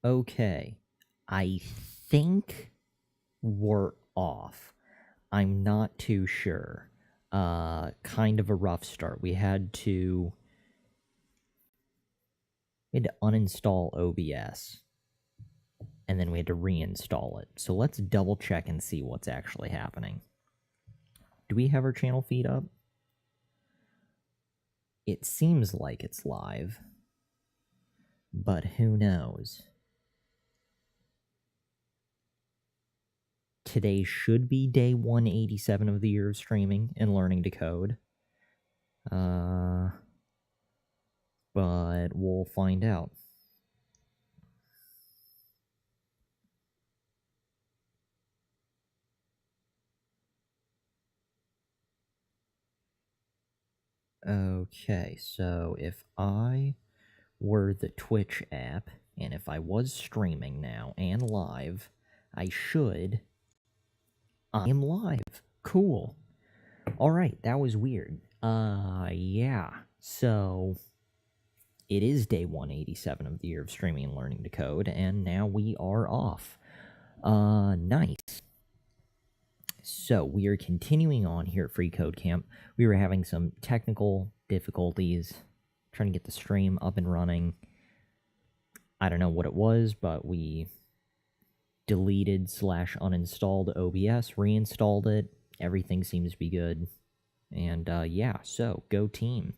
Okay, I think we're off. I'm not too sure. Kind of a rough start. We had to uninstall OBS, and then we had to reinstall it. So let's double check and see what's actually happening. Do we have our channel feed up? It seems like it's live, but who knows? Today should be day 187 of the year of streaming and learning to code. But we'll find out. Okay, so if I were the Twitch app, and if I was streaming now and live, I am live. Cool. Alright, that was weird. Yeah. So, it is day 187 of the year of streaming and learning to code, and now we are off. Nice. So, we are continuing on here at freeCodeCamp. We were having some technical difficulties, trying to get the stream up and running. I don't know what it was, but we deleted / uninstalled OBS, reinstalled it. Everything seems to be good. And, yeah, so, go team.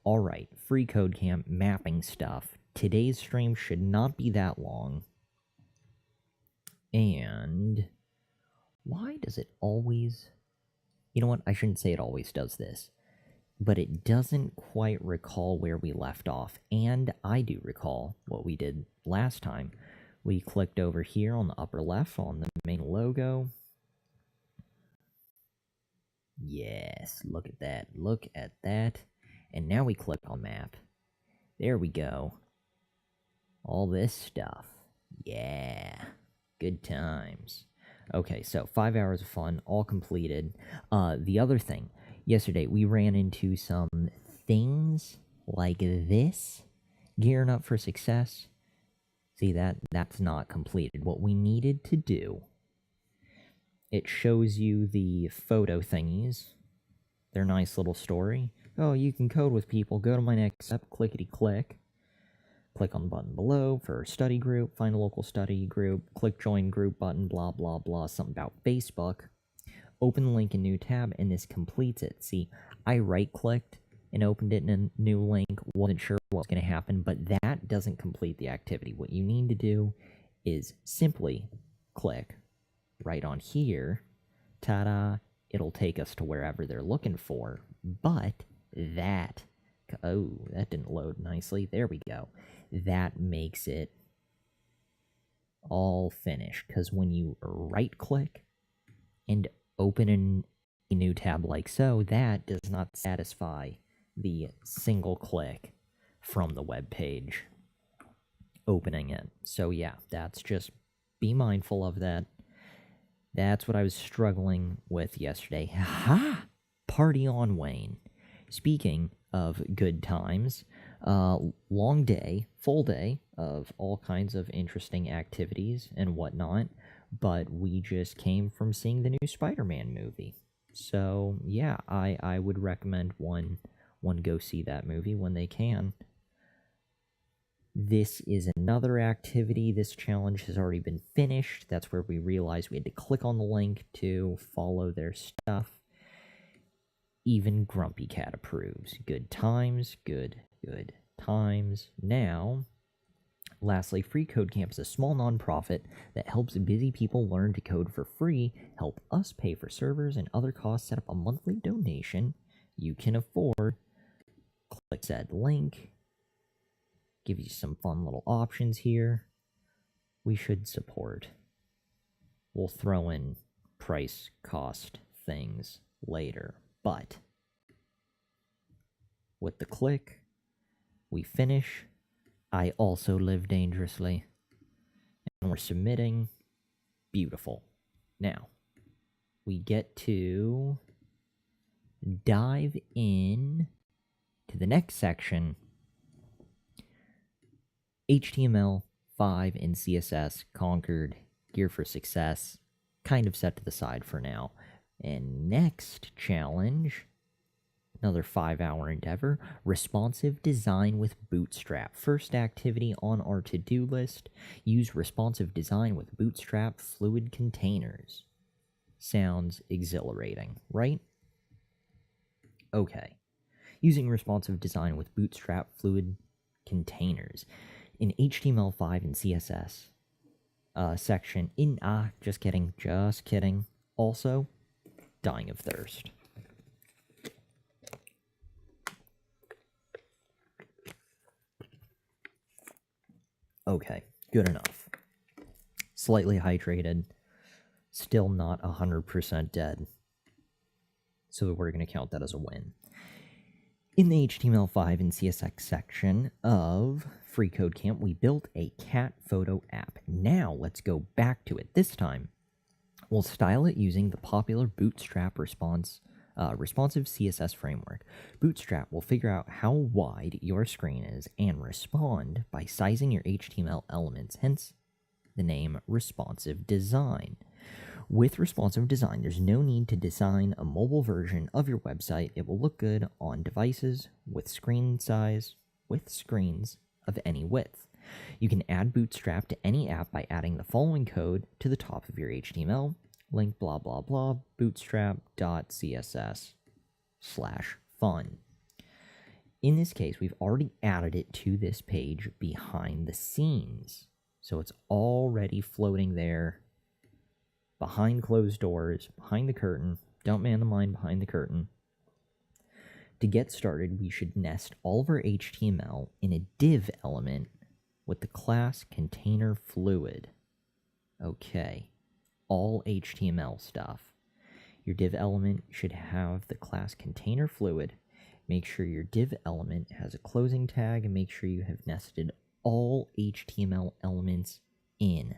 Alright, freeCodeCamp mapping stuff. Today's stream should not be that long. And why does it always... You know what? I shouldn't say it always does this. But it doesn't quite recall where we left off. And I do recall what we did last time. We clicked over here on the upper left on the main logo. Yes, look at that. Look at that. And now we click on map. There we go. All this stuff. Yeah. Good times. Okay, so 5 hours of fun, all completed. The other thing, yesterday we ran into some things like this. Gearing up for success. See, that's not completed. What we needed to do, it shows you the photo thingies. Their nice little story. Oh, you can code with people. Go to my next step, clickety-click. Click on the button below for study group, find a local study group, click join group button, blah, blah, blah, something about Facebook. Open the link in new tab, and this completes it. See, I right-clicked and opened it in a new link, wasn't sure what was going to happen, but that doesn't complete the activity. What you need to do is simply click right on here, ta-da, it'll take us to wherever they're looking for, but that, oh, that didn't load nicely, there we go. That makes it all finished, because when you right-click and open a new tab like so, that does not satisfy the single click from the web page opening it. So yeah, that's just, be mindful of that. That's what I was struggling with yesterday. Ha! Party on, Wayne. Speaking of good times, long day, full day of all kinds of interesting activities and whatnot, but we just came from seeing the new Spider-Man movie. So, yeah, I would recommend one go see that movie when they can. This is another activity. This challenge has already been finished. That's where we realized we had to click on the link to follow their stuff. Even Grumpy Cat approves. Good times, good times. Now, lastly, freeCodeCamp is a small nonprofit that helps busy people learn to code for free, help us pay for servers and other costs, set up a monthly donation you can afford. Click said link. Give you some fun little options here. We should support. We'll throw in price, cost things later. But with the click, we finish. I also live dangerously. And we're submitting. Beautiful. Now, we get to dive in to the next section. HTML 5 in CSS conquered, gear for success, kind of set to the side for now. And next challenge, another 5-hour endeavor, responsive design with Bootstrap. First activity on our to-do list, use responsive design with Bootstrap fluid containers. Sounds exhilarating, right? Okay. Using responsive design with Bootstrap fluid containers. In HTML5 and CSS section, just kidding. Also, dying of thirst. Okay, good enough. Slightly hydrated, still not 100% dead. So we're going to count that as a win. In the HTML5 and CSS section of freeCodeCamp, we built a cat photo app. Now let's go back to it. This time, we'll style it using the popular Bootstrap responsive CSS framework. Bootstrap will figure out how wide your screen is and respond by sizing your HTML elements, hence the name responsive design. With responsive design, there's no need to design a mobile version of your website. It will look good on devices with screens of any width. You can add Bootstrap to any app by adding the following code to the top of your HTML. Link blah blah blah bootstrap.css/fun. In this case, we've already added it to this page behind the scenes. So it's already floating there behind closed doors, behind the curtain. Don't man the mine behind the curtain. To get started, we should nest all of our HTML in a div element with the class container fluid. Okay, all HTML stuff. Your div element should have the class container fluid. Make sure your div element has a closing tag and make sure you have nested all HTML elements in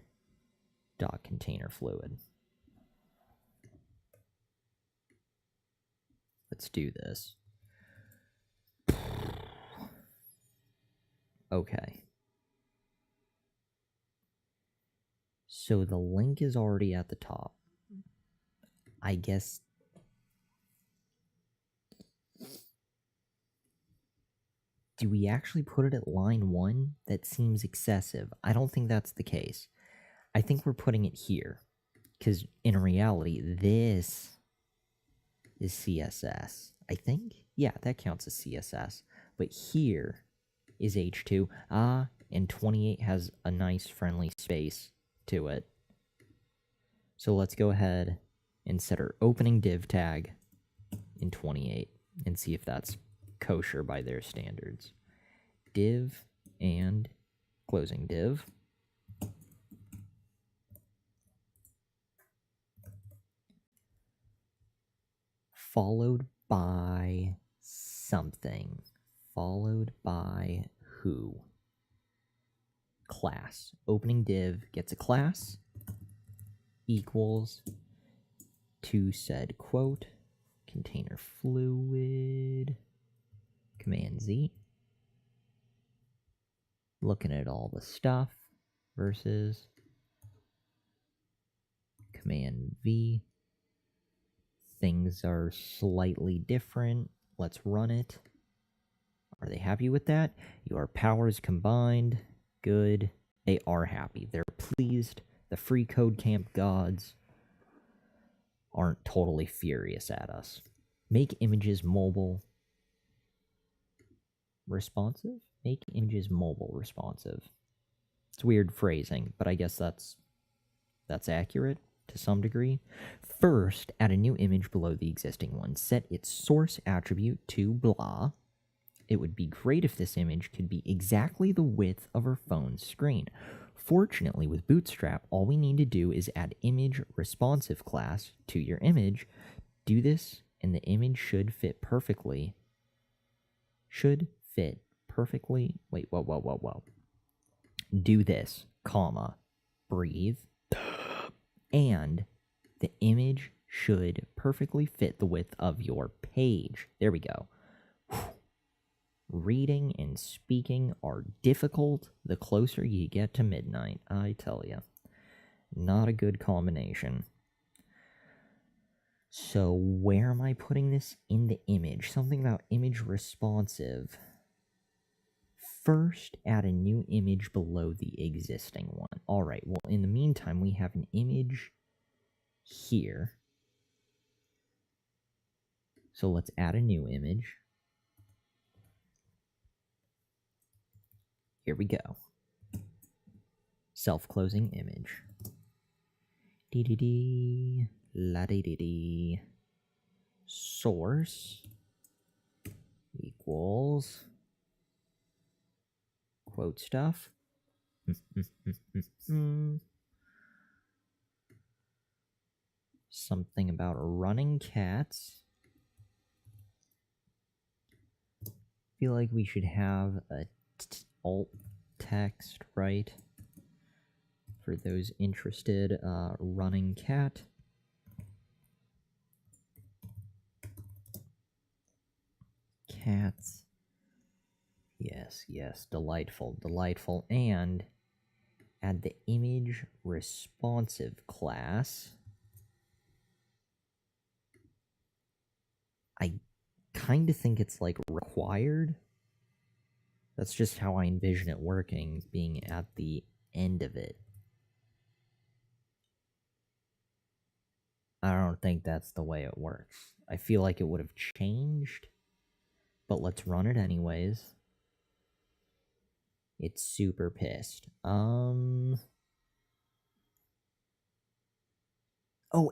.container fluid. Let's do this. Okay. So the link is already at the top. I guess do we actually put it at line 1? That seems excessive. I don't think that's the case. I think we're putting it here. Because in reality, this is CSS. I think? Yeah, that counts as CSS. But here is H2. And 28 has a nice friendly space to it. So let's go ahead and set our opening div tag in 28 and see if that's kosher by their standards. Div and closing div. Followed by something. Followed by who? Class. Opening div gets a class equals to said quote container fluid. Command Z. Looking at all the stuff versus Command V. Things are slightly different. Let's run it. Are they happy with that? Your powers combined. Good. They are happy. They're pleased. The freeCodeCamp gods aren't totally furious at us. Make images mobile responsive? Make images mobile responsive. It's weird phrasing, but I guess that's accurate to some degree. First, add a new image below the existing one. Set its source attribute to blah. It would be great if this image could be exactly the width of our phone's screen. Fortunately, with Bootstrap, all we need to do is add image responsive class to your image. Do this, and the image should fit perfectly. Wait, whoa. Do this, comma, breathe, and the image should perfectly fit the width of your page. There we go. Reading and speaking are difficult the closer you get to midnight, I tell you. Not a good combination. So where am I putting this in the image? Something about image responsive. First, add a new image below the existing one. Alright, well, in the meantime, we have an image here. So let's add a new image. Here we go. Self-closing image. Dee-dee-dee, la-dee-dee-dee. Source equals quote stuff. Something about running cats. Feel like we should have a alt text, right? For those interested, running cat. Cats. Yes, yes, delightful, delightful. And add the image responsive class. I kind of think it's like required. That's just how I envision it working, being at the end of it. I don't think that's the way it works. I feel like it would have changed, but let's run it anyways. It's super pissed. Oh,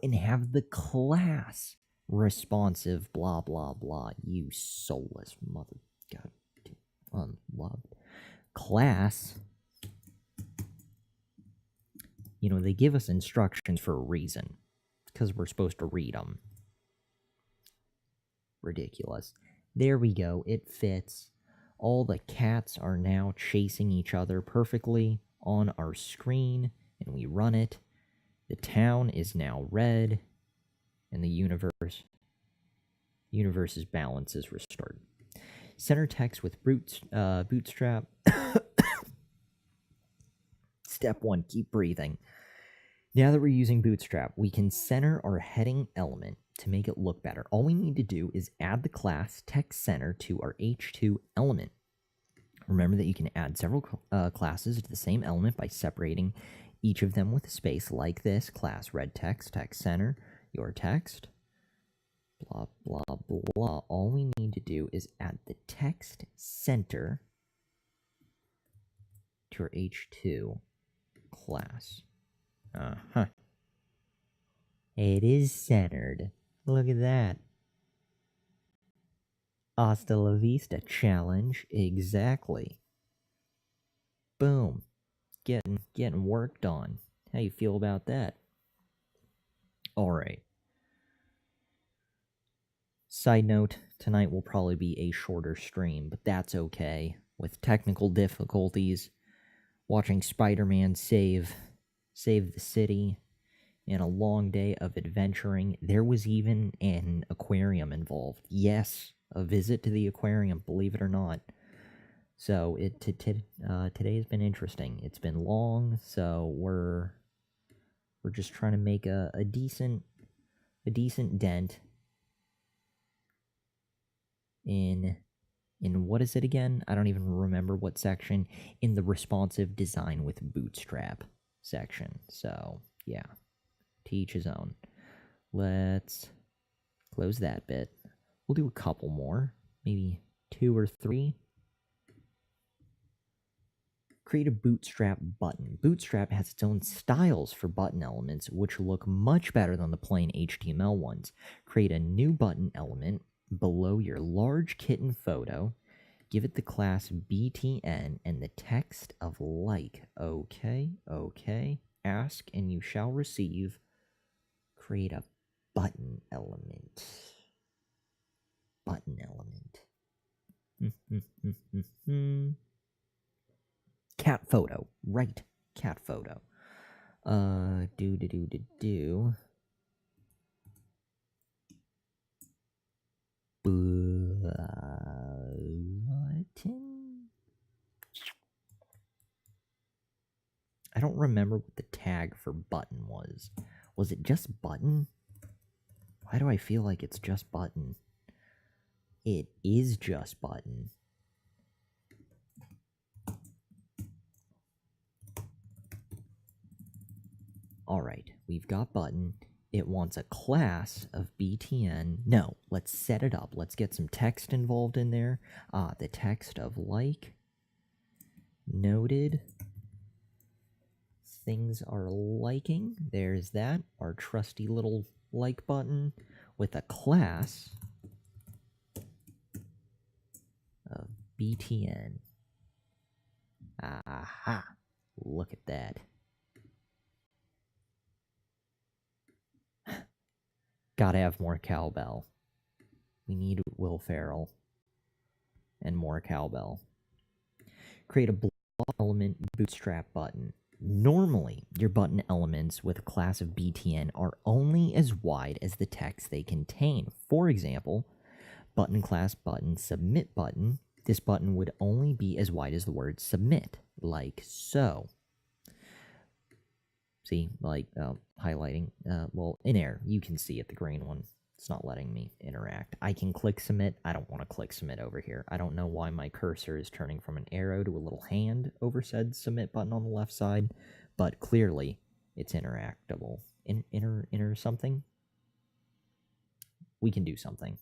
and have the class responsive blah blah blah. You soulless mother god unloved class. You know, they give us instructions for a reason, because we're supposed to read them. Ridiculous. There we go. It fits. All the cats are now chasing each other perfectly on our screen, and we run it. The town is now red, and the universe's balance is restored. Center text with bootstrap. Step 1, keep breathing. Now that we're using Bootstrap, we can center our heading element to make it look better. All we need to do is add the class text center to our H2 element. Remember that you can add several classes to the same element by separating each of them with a space like this. Class red text, text center, your text, blah, blah, blah. All we need to do is add the text center to our H2 class. It is centered. Look at that. Hasta la vista challenge. Exactly. Boom. Getting worked on. How you feel about that? Alright. Side note, tonight will probably be a shorter stream, but that's okay. With technical difficulties, watching Spider-Man save the city, and a long day of adventuring. There was even an aquarium involved. Yes, a visit to the aquarium, believe it or not. So today has been interesting. It's been long, so we're just trying to make a decent dent in what is it again? I don't even remember what section. In the responsive design with Bootstrap section. So yeah, to each his own. Let's close that bit. We'll do a couple more, maybe 2 or 3. Create a Bootstrap button. Bootstrap has its own styles for button elements, which look much better than the plain HTML ones. Create a new button element below your large kitten photo. Give it the class btn and the text of like. Okay. Ask and you shall receive. Create a button element. Cat photo. Right. Cat photo. Do. What? don't remember what the tag for button was. Was it just button? Why do I feel like it's just button? It is just button. Alright, we've got button. It wants a class of BTN. No, let's set it up. Let's get some text involved in there. The text of like. Noted. Things are liking. There's that. Our trusty little like button with a class of BTN. Aha. Look at that. Gotta have more cowbell. We need Will Ferrell. And more cowbell. Create a block element bootstrap button. Normally, your button elements with a class of BTN are only as wide as the text they contain. For example, button class button submit button. This button would only be as wide as the word submit, like so. See, like highlighting. Well, in air, you can see it, the green one. It's not letting me interact. I can click submit. I don't want to click submit over here. I don't know why my cursor is turning from an arrow to a little hand over said submit button on the left side, but clearly it's interactable. Inner something? We can do something.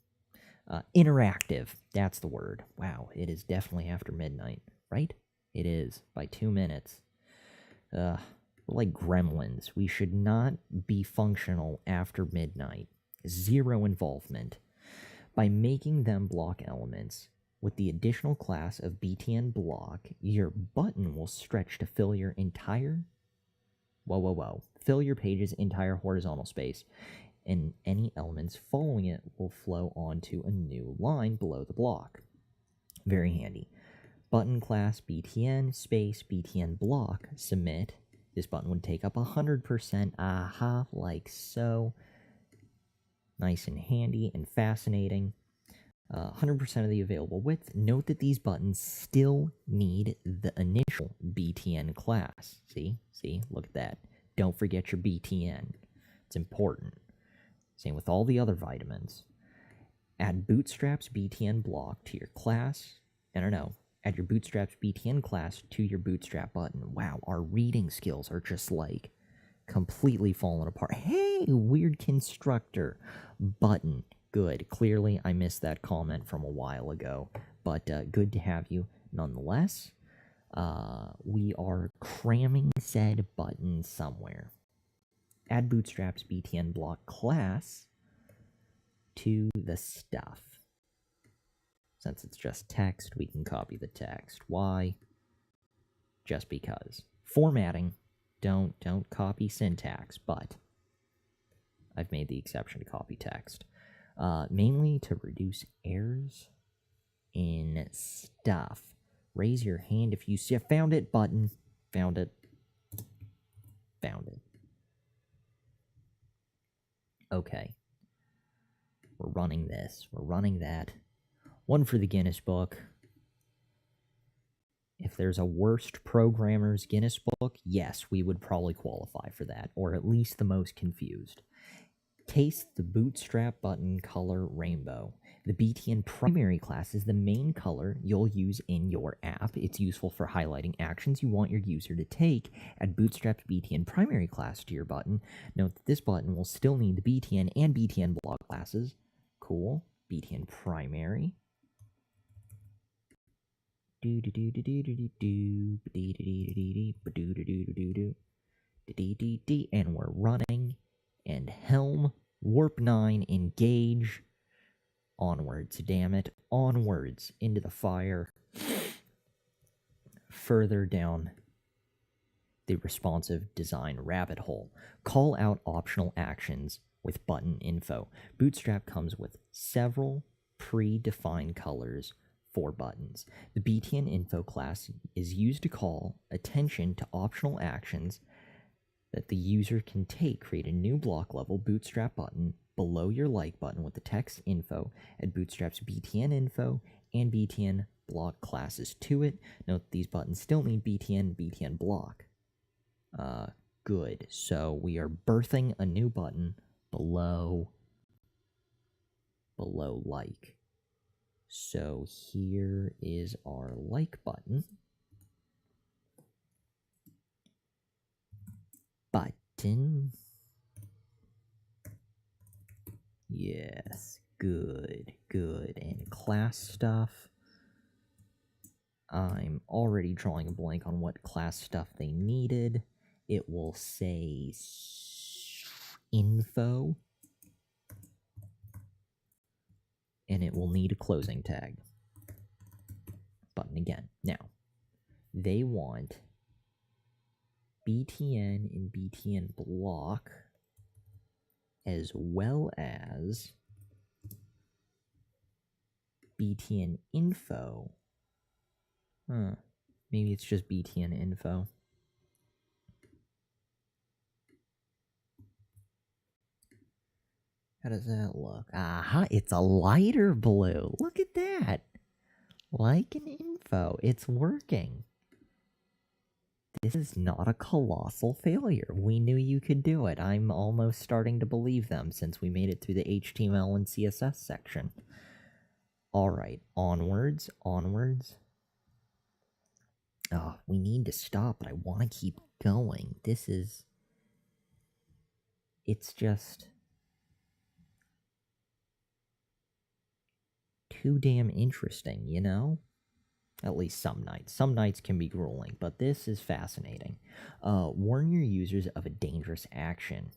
Interactive. That's the word. Wow, it is definitely after midnight, right? It is, by 2 minutes. We're like gremlins. We should not be functional after midnight. Zero involvement. By making them block elements with the additional class of BTN block, your button will stretch to fill your entire fill your page's entire horizontal space, and any elements following it will flow onto a new line below the block. Very handy. Button class BTN space BTN block submit. This button would take up 100%. Aha, like so. Nice and handy and fascinating. 100% of the available width. Note that these buttons still need the initial BTN class. See? Look at that. Don't forget your BTN. It's important. Same with all the other vitamins. Add Bootstrap's BTN block to your class. Add your Bootstrap's BTN class to your Bootstrap button. Wow, our reading skills are just like completely falling apart. Hey, weird constructor button. Good. Clearly, I missed that comment from a while ago, but good to have you nonetheless. We are cramming said button somewhere. Add Bootstrap's BTN block class to the stuff. Since it's just text, we can copy the text. Why? Just because. Formatting. Don't copy syntax, but I've made the exception to copy text. Mainly to reduce errors in stuff. Raise your hand if you see. Found it, button. Found it. Okay. We're running this. We're running that. One for the Guinness Book. If there's a worst programmer's Guinness Book, yes, we would probably qualify for that, or at least the most confused. Taste the Bootstrap button color rainbow. The BTN primary class is the main color you'll use in your app. It's useful for highlighting actions you want your user to take. Add Bootstrap's BTN primary class to your button. Note that this button will still need the BTN and BTN block classes. Cool. BTN primary. And we're running. And helm, warp 9, engage. Onwards, damn it. Onwards into the fire. Further down the responsive design rabbit hole. Call out optional actions with button info. Bootstrap comes with several predefined colors for buttons. The BTN info class is used to call attention to optional actions that the user can take. Create a new block level Bootstrap button below your like button with the text info. Add Bootstrap's BTN info and BTN block classes to it. Note these buttons still need BTN and BTN block. Good. So we are birthing a new button below like. So here is our like button. Button. Yes, good, good. And class stuff. I'm already drawing a blank on what class stuff they needed. It will say info. And it will need a closing tag. Button again. Now, they want BTN and BTN block as well as BTN info. Maybe it's just BTN info. How does that look? Aha, it's a lighter blue. Look at that. Like an info. It's working. This is not a colossal failure. We knew you could do it. I'm almost starting to believe them since we made it through the HTML and CSS section. Alright, onwards, onwards. Oh, we need to stop, but I want to keep going. It's just too damn interesting, you know? At least some nights. Some nights can be grueling, but this is fascinating. Warn your users of a dangerous action.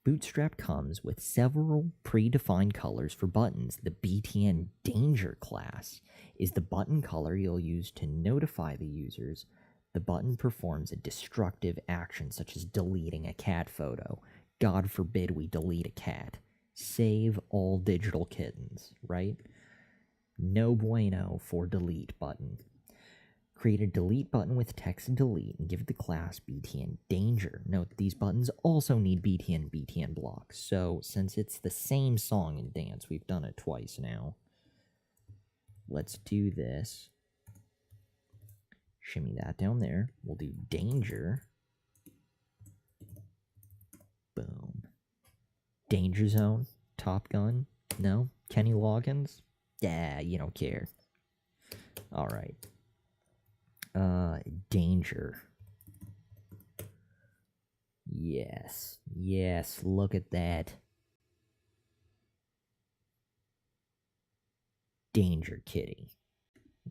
Bootstrap comes with several predefined colors for buttons. The BTN Danger class is the button color you'll use to notify the users the button performs a destructive action such as deleting a cat photo. God forbid we delete a cat. Save all digital kittens, right? No bueno for delete button. Create a delete button with text delete and give the class BTN Danger. Note these buttons also need BTN BTN blocks. So since it's the same song and dance, we've done it twice now. Let's do this. Shimmy that down there. We'll do Danger. Boom. Danger Zone. Top Gun. No? Kenny Loggins? Yeah, you don't care. Alright. Danger. Yes. Yes, look at that. Danger Kitty.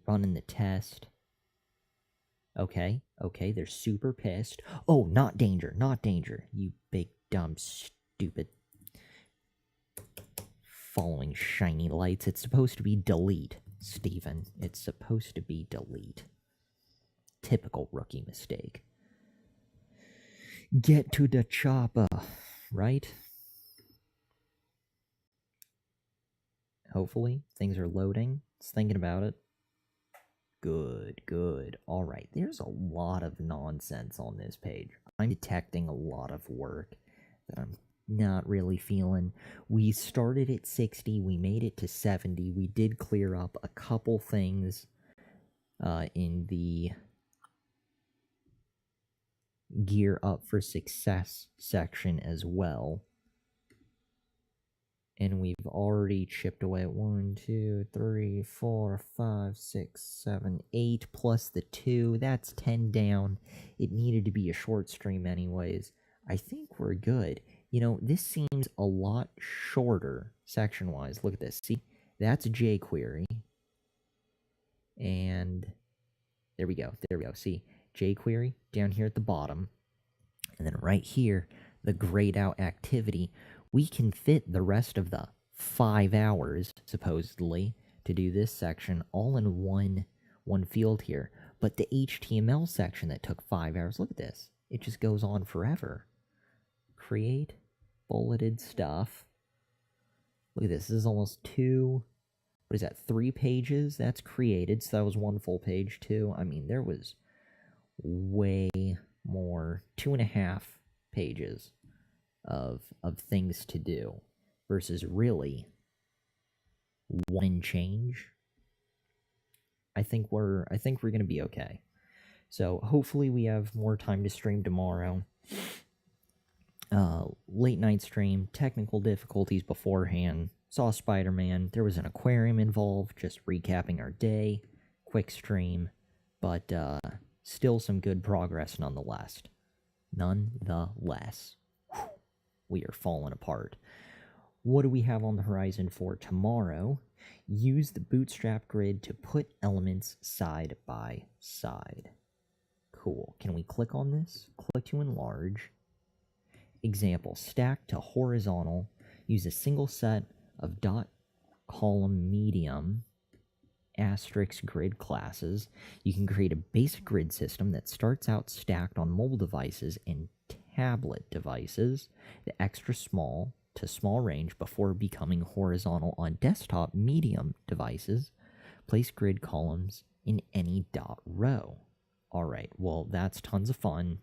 Running the test. Okay, okay, they're super pissed. Oh, not danger, not danger. You big, dumb, stupid. Following shiny lights. It's supposed to be delete, Steven. It's supposed to be delete. Typical rookie mistake. Get to the chopper, right? Hopefully, things are loading. It's thinking about it. Good, good. Alright, there's a lot of nonsense on this page. I'm detecting a lot of work that I'm not really feeling. We started at 60, we made it to 70. We did clear up a couple things in the Gear Up for Success section as well. And we've already chipped away at 1, 2, 3, 4, 5, 6, 7, 8, plus the 2. That's 10 down. It needed to be a short stream anyways. I think we're good. You know, this seems a lot shorter section-wise. Look at this. See, that's jQuery. And there we go. There we go. See, jQuery down here at the bottom. And then right here, the grayed out activity. We can fit the rest of the 5 hours, supposedly, to do this section all in one field here. But the HTML section that took 5 hours, look at this. It just goes on forever. Create bulleted stuff. Look at this. This is almost 3 pages that's created. So that was 1 full page, too. I mean, there was way more, 2.5 pages of things to do versus really 1 change. I think we're gonna be okay. So hopefully we have more time to stream tomorrow. Late night stream, technical difficulties beforehand, saw Spider-Man, there was an aquarium involved, just recapping our day, quick stream, but still some good progress nonetheless. We are falling apart. What do we have on the horizon for tomorrow? Use the bootstrap grid to put elements side by side. Cool. Can we click on this? Click to enlarge. Example, stack to horizontal. Use a single set of dot column medium asterisk grid classes. You can create a basic grid system that starts out stacked on mobile devices and tablet devices, the extra small to small range before becoming horizontal on desktop medium devices. Place grid columns in any dot row. Alright, well, that's tons of fun.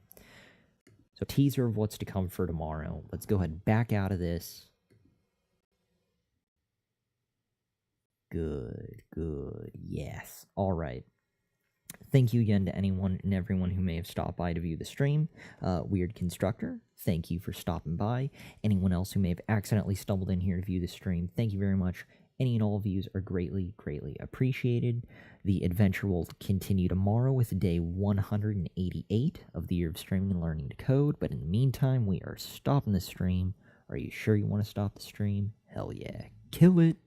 So, teaser of what's to come for tomorrow. Let's go ahead and back out of this. Good, yes. Alright. Thank you again to anyone and everyone who may have stopped by to view the stream. Weird Constructor, thank you for stopping by. Anyone else who may have accidentally stumbled in here to view the stream, thank you very much. Any and all views are greatly appreciated. The adventure will continue tomorrow with day 188 of the year of streaming and learning to code. But in the meantime, we are stopping the stream. Are you sure you want to stop the stream? Hell yeah. Kill it.